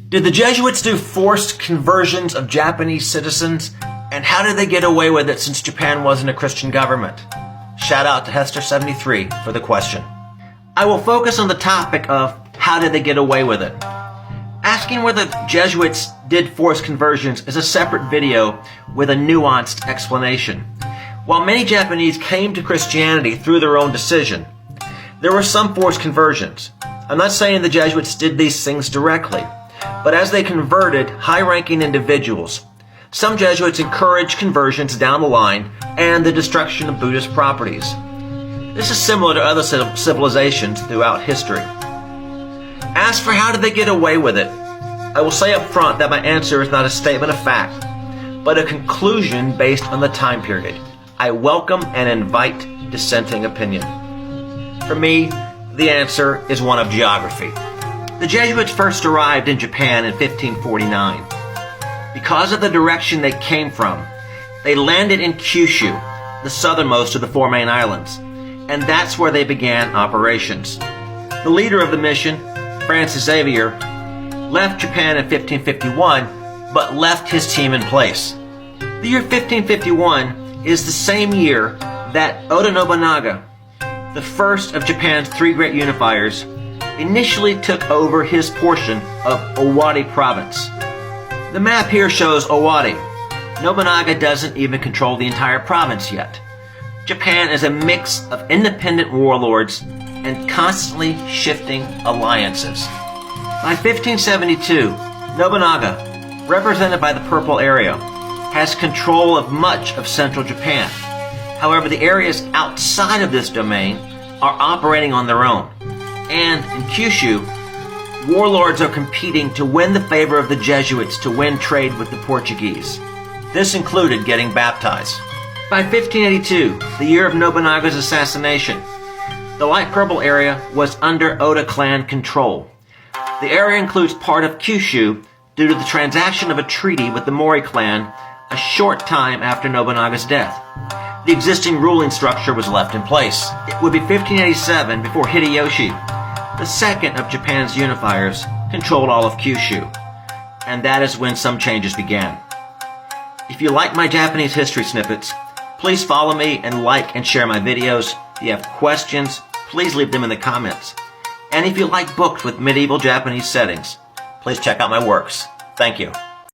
Did the Jesuits do forced conversions of Japanese citizens? And how did they get away with it since Japan wasn't a Christian government? Shout out to Hester73 for the question. I will focus on the topic of how did they get away with it. Asking whether the Jesuits did forced conversions is a separate video with a nuanced explanation. While many Japanese came to Christianity through their own decision, there were some forced conversions. I'm not saying the Jesuits did these things directly, but as they converted high-ranking individuals, some Jesuits encouraged conversions down the line and the destruction of Buddhist properties. This is similar to other civilizations throughout history. As for how did they get away with it, I will say up front that my answer is not a statement of fact, but a conclusion based on the time period. I welcome and invite dissenting opinion. For me, the answer is one of geography. The Jesuits first arrived in Japan in 1549. Because of the direction they came from, they landed in Kyushu, the southernmost of the four main islands, and that's where they began operations. The leader of the mission, Francis Xavier, left Japan in 1551, but left his team in place. The year 1551 is the same year that Oda Nobunaga, the first of Japan's three great unifiers, initially took over his portion of Owari province. The map here shows Owari. Nobunaga doesn't even control the entire province yet. Japan is a mix of independent warlords and constantly shifting alliances. By 1572, Nobunaga, represented by the purple area, has control of much of central Japan. However, the areas outside of this domain are operating on their own. And in Kyushu, warlords are competing to win the favor of the Jesuits to win trade with the Portuguese. This included getting baptized. By 1582, the year of Nobunaga's assassination, the light purple area was under Oda clan control. The area includes part of Kyushu due to the transaction of a treaty with the Mori clan a short time after Nobunaga's death. The existing ruling structure was left in place. It would be 1587 before Hideyoshi, the second of Japan's unifiers, controlled all of Kyushu. And that is when some changes began. If you like my Japanese history snippets, please follow me and like and share my videos. If you have questions, please leave them in the comments. And if you like books with medieval Japanese settings, please check out my works. Thank you.